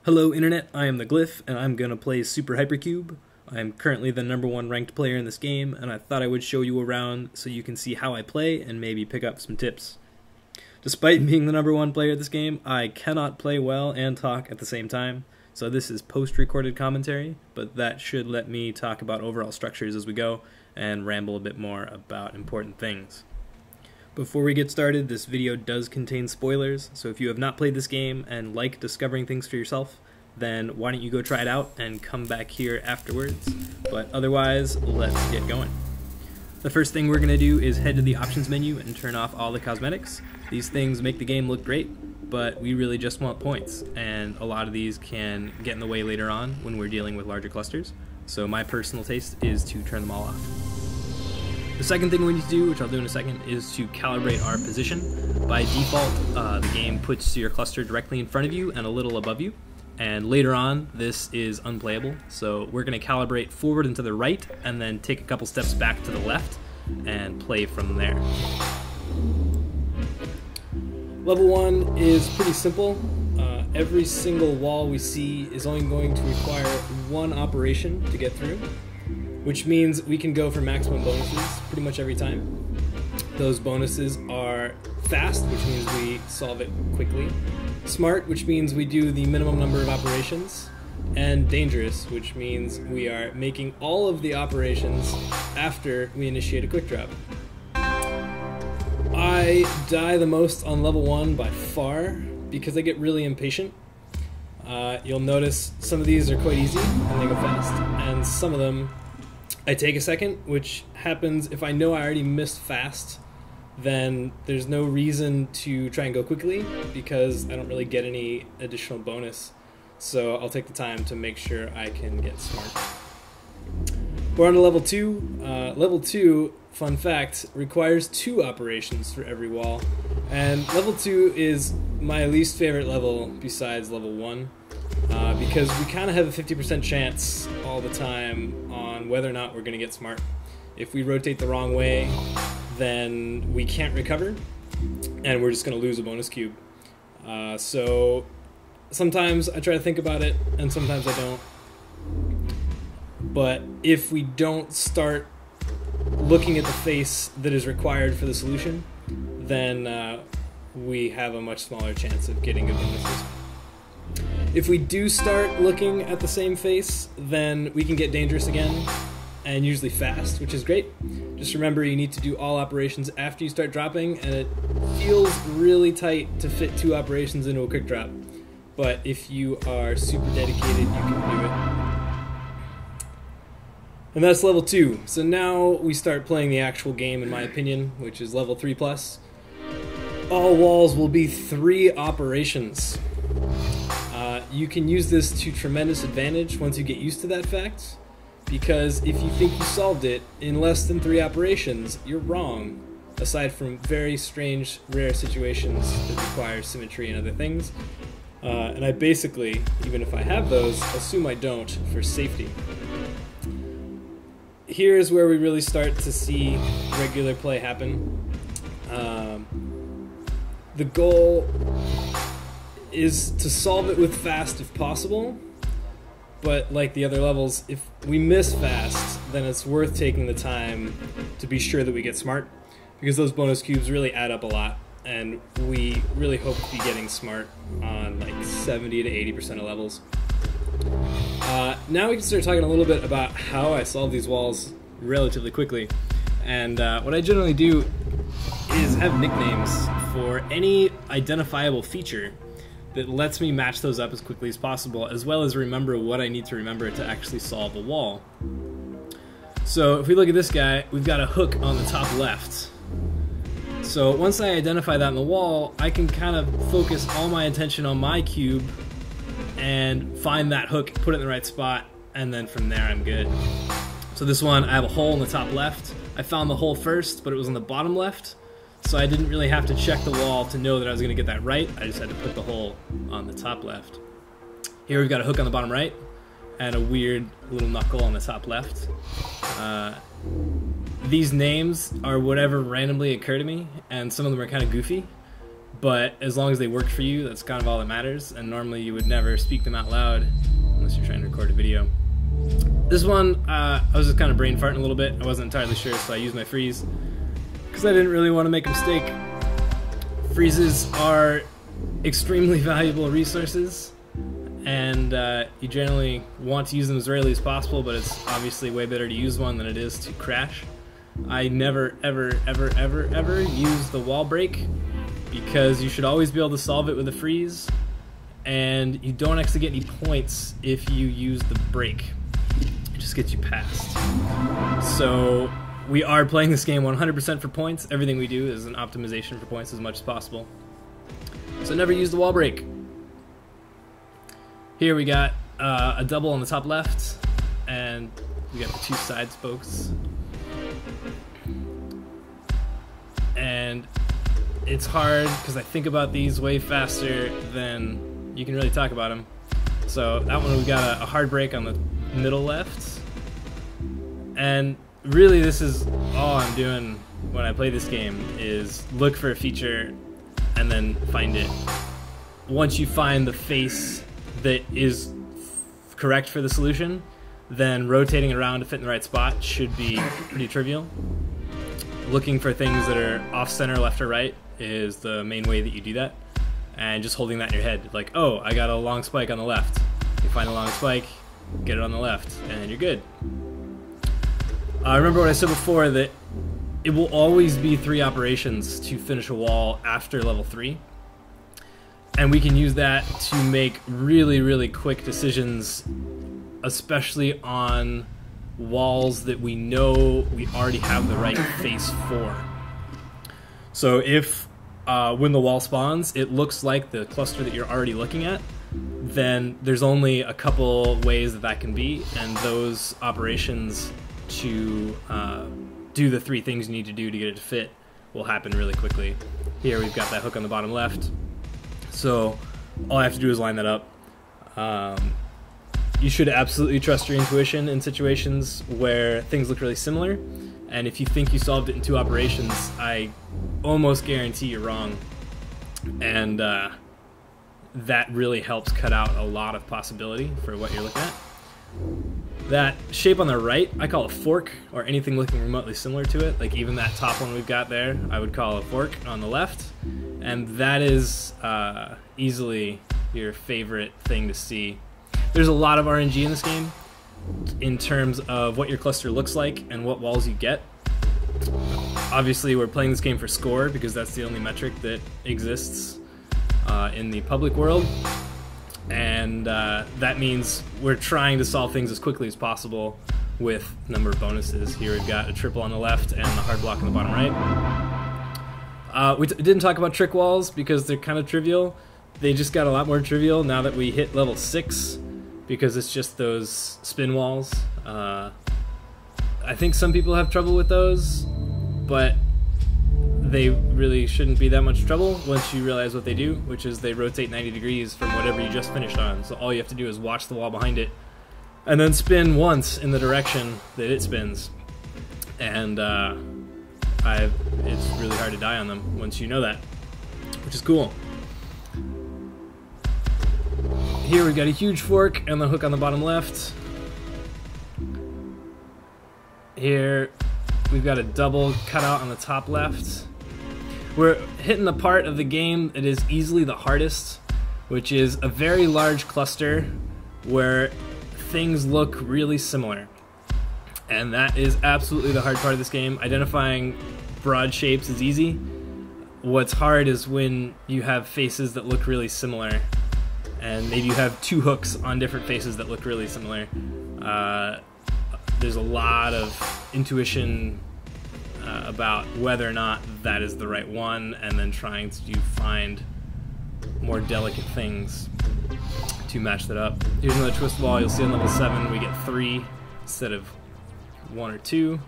Hello Internet, I am the Glyph, and I'm gonna play SuperHyperCube. I am currently the #1 ranked player in this game, and I thought I would show you around so you can see how I play and maybe pick up some tips. Despite being the #1 player of this game, I cannot play well and talk at the same time, so this is post-recorded commentary, but that should let me talk about overall structures as we go and ramble a bit more about important things. Before we get started, this video does contain spoilers, so if you have not played this game and like discovering things for yourself, then why don't you go try it out and come back here afterwards. But otherwise, let's get going. The first thing we're going to do is head to the options menu and turn off all the cosmetics. These things make the game look great, but we really just want points, and a lot of these can get in the way later on when we're dealing with larger clusters. So my personal taste is to turn them all off. The second thing we need to do, which I'll do in a second, is to calibrate our position. By default, the game puts your cluster directly in front of you and a little above you, and later on this is unplayable. So we're going to calibrate forward and to the right and then take a couple steps back to the left and play from there. Level 1 is pretty simple. Every single wall we see is only going to require one operation to get through, which means we can go for maximum bonuses pretty much every time. Those bonuses are fast, which means we solve it quickly, smart, which means we do the minimum number of operations, and dangerous, which means we are making all of the operations after we initiate a quick drop. I die the most on level 1 by far because I get really impatient. You'll notice some of these are quite easy and they go fast, and some of them I take a second, which happens if I know I already missed fast. Then there's no reason to try and go quickly because I don't really get any additional bonus. So I'll take the time to make sure I can get smart. We're on to level 2. Level 2, fun fact, requires 2 operations for every wall. And level 2 is my least favorite level besides level 1. Because we kind of have a 50% chance all the time on whether or not we're going to get smart. If we rotate the wrong way, then we can't recover, and we're just going to lose a bonus cube. So sometimes I try to think about it, and sometimes I don't. But if we don't start looking at the face that is required for the solution, then we have a much smaller chance of getting good bonuses. If we do start looking at the same face, then we can get dangerous again, and usually fast, which is great. Just remember you need to do all operations after you start dropping, and it feels really tight to fit 2 operations into a quick drop. But if you are super dedicated, you can do it. And that's level 2. So now we start playing the actual game, in my opinion, which is level 3+. All walls will be 3 operations. You can use this to tremendous advantage once you get used to that fact, because if you think you solved it in less than 3 operations, you're wrong, aside from very strange, rare situations that require symmetry and other things. And I basically, even if I have those, assume I don't for safety. Here's where we really start to see regular play happen. The goal is to solve it with fast if possible, but like the other levels, if we miss fast, then it's worth taking the time to be sure that we get smart, because those bonus cubes really add up a lot, and we really hope to be getting smart on like 70 to 80% of levels. Now we can start talking a little bit about how I solve these walls relatively quickly, and what I generally do is have nicknames for any identifiable feature that lets me match those up as quickly as possible, as well as remember what I need to remember to actually solve a wall. So if we look at this guy, we've got a hook on the top left. So once I identify that on the wall, I can kind of focus all my attention on my cube and find that hook, put it in the right spot, and then from there I'm good. So this one, I have a hole in the top left. I found the hole first, but it was on the bottom left. So I didn't really have to check the wall to know that I was going to get that right. I just had to put the hole on the top left. Here we've got a hook on the bottom right and a weird little knuckle on the top left. These names are whatever randomly occur to me, and some of them are kind of goofy. but as long as they work for you, that's kind of all that matters, and normally you would never speak them out loud unless you're trying to record a video. This one, I was just kind of brain farting a little bit. I wasn't entirely sure, so I used my freeze because I didn't really want to make a mistake. Freezes are extremely valuable resources, and you generally want to use them as rarely as possible, but it's obviously way better to use one than it is to crash. I never, ever, ever, ever, ever use the wall break because you should always be able to solve it with a freeze, and you don't actually get any points if you use the break. It just gets you past. So we are playing this game 100% for points. Everything we do is an optimization for points as much as possible. So never use the wall break. Here we got a double on the top left, and we got the two side spokes. And it's hard because I think about these way faster than you can really talk about them. So that one, we got a hard break on the middle left. And really this is all I'm doing when I play this game, is look for a feature and then find it. Once you find the face that is correct for the solution, then rotating around to fit in the right spot should be pretty trivial. Looking for things that are off center, left or right, is the main way that you do that. And just holding that in your head, like, oh, I got a long spike on the left. You find a long spike, get it on the left, and you're good. Remember what I said before, that it will always be 3 operations to finish a wall after level 3. And we can use that to make really, really quick decisions, especially on walls that we know we already have the right face for. So if when the wall spawns, it looks like the cluster that you're already looking at, then there's only a couple ways that that can be, and those operations to do the 3 things you need to do to get it to fit will happen really quickly. Here we've got that hook on the bottom left, so all I have to do is line that up. You should absolutely trust your intuition in situations where things look really similar, and if you think you solved it in 2 operations, I almost guarantee you're wrong, and that really helps cut out a lot of possibility for what you're looking at. That shape on the right, I call a fork, or anything looking remotely similar to it. Like even that top one we've got there, I would call a fork on the left, and that is easily your favorite thing to see. There's a lot of RNG in this game in terms of what your cluster looks like and what walls you get. Obviously we're playing this game for score because that's the only metric that exists in the public world, and that means we're trying to solve things as quickly as possible with a number of bonuses. Here we've got a triple on the left and the hard block on the bottom right. We didn't talk about trick walls because they're kind of trivial. They just got a lot more trivial now that we hit level 6, because it's just those spin walls. I think some people have trouble with those, but they really shouldn't be that much trouble once you realize what they do, which is they rotate 90 degrees from whatever you just finished on. So all you have to do is watch the wall behind it and then spin once in the direction that it spins. And it's really hard to die on them once you know that, which is cool. Here we've got a huge fork and the hook on the bottom left. Here we've got a double cutout on the top left. We're hitting the part of the game that is easily the hardest, which is a very large cluster where things look really similar. And that is absolutely the hard part of this game. Identifying broad shapes is easy. What's hard is when you have faces that look really similar, and maybe you have 2 hooks on different faces that look really similar. There's a lot of intuition about whether or not that is the right one, and then trying to find more delicate things to match that up. Here's another twist wall. You'll see on level 7 we get 3 instead of 1 or 2.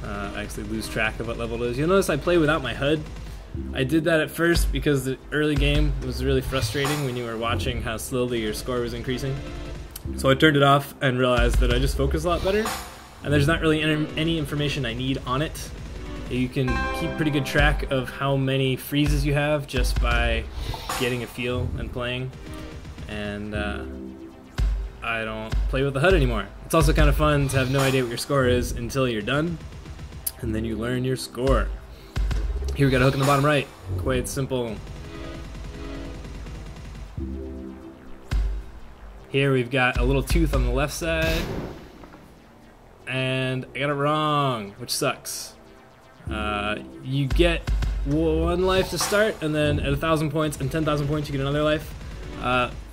I actually lose track of what level it is. You'll notice I play without my HUD. I did that at first because the early game was really frustrating when you were watching how slowly your score was increasing. So I turned it off and realized that I just focus a lot better, and there's not really any information I need on it You can keep pretty good track of how many freezes you have just by getting a feel and playing. And I don't play with the HUD anymore. It's also kind of fun to have no idea what your score is until you're done, and then you learn your score. Here we got a hook in the bottom right. Quite simple. Here we've got a little tooth on the left side, and I got it wrong, which sucks. You get 1 life to start, and then at 1,000 points and 10,000 points you get another life.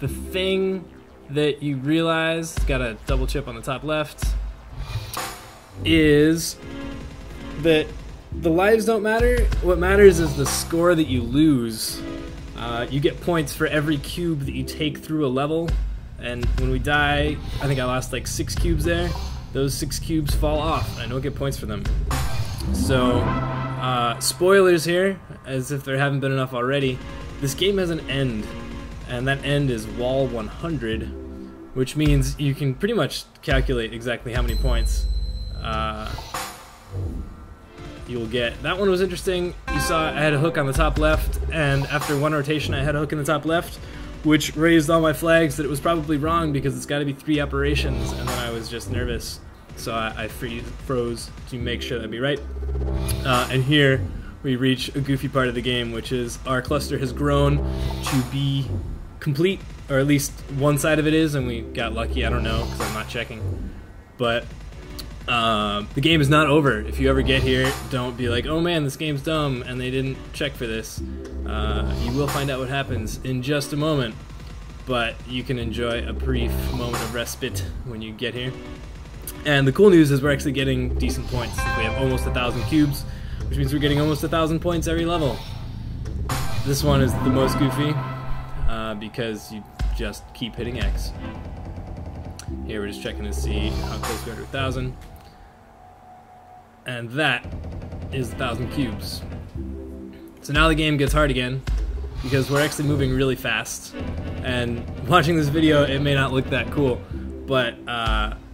The thing that you realize, got a double chip on the top left, is that the lives don't matter. What matters is the score that you lose. You get points for every cube that you take through a level, and when we die, I think I lost like 6 cubes there. Those 6 cubes fall off. I don't get points for them. So, spoilers here, as if there haven't been enough already. This game has an end, and that end is wall 100, which means you can pretty much calculate exactly how many points you'll get. That one was interesting. You saw I had a hook on the top left, and after 1 rotation I had a hook in the top left, which raised all my flags that it was probably wrong because it's got to be 3 operations, and then I was just nervous. So I froze to make sure that'd be right. And here we reach a goofy part of the game, which is our cluster has grown to be complete, or at least one side of it is, and we got lucky. I don't know, because I'm not checking. But the game is not over. If you ever get here, don't be like, oh man, this game's dumb, and they didn't check for this. You will find out what happens in just a moment, but you can enjoy a brief moment of respite when you get here. And the cool news is we're actually getting decent points. We have almost 1,000 cubes, which means we're getting almost 1,000 points every level. This one is the most goofy, because you just keep hitting X. Here we're just checking to see how close we are to 1,000. And that is 1,000 cubes. So now the game gets hard again, because we're actually moving really fast. And watching this video, it may not look that cool, but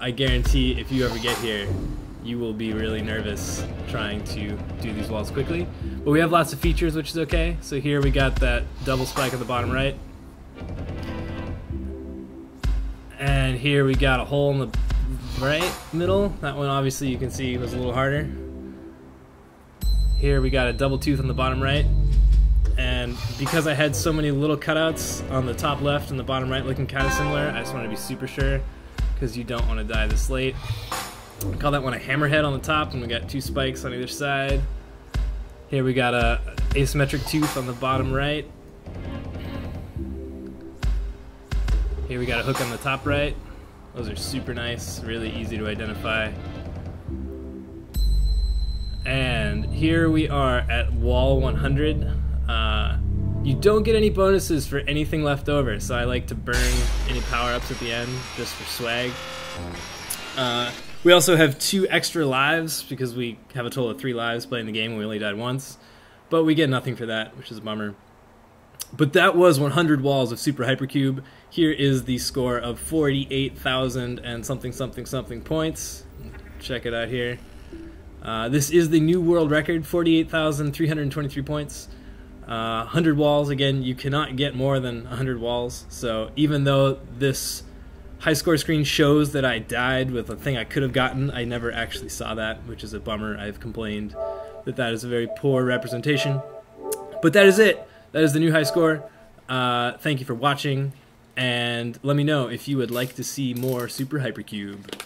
I guarantee if you ever get here, you will be really nervous trying to do these walls quickly. But we have lots of features, which is okay. So here we got that double spike at the bottom right. And here we got a hole in the right middle. That one obviously you can see was a little harder. Here we got a double tooth on the bottom right. And because I had so many little cutouts on the top left and the bottom right looking kind of similar, I just wanted to be super sure, because you don't want to die this late. We call that one a hammerhead on the top, and we got 2 spikes on either side. Here we got a asymmetric tooth on the bottom right. Here we got a hook on the top right. Those are super nice, really easy to identify. And here we are at wall 100. You don't get any bonuses for anything left over, so I like to burn any power-ups at the end just for swag. We also have 2 extra lives because we have a total of 3 lives playing the game and we only died once, but we get nothing for that, which is a bummer. But that was 100 walls of SuperHyperCube. Here is the score of 48,000 and something points. Check it out here. This is the new world record, 48,323 points. 100 walls, again, you cannot get more than 100 walls, so even though this high score screen shows that I died with a thing I could have gotten, I never actually saw that, which is a bummer. I've complained that that is a very poor representation. But that is it. That is the new high score. Thank you for watching, and let me know if you would like to see more SuperHyperCube.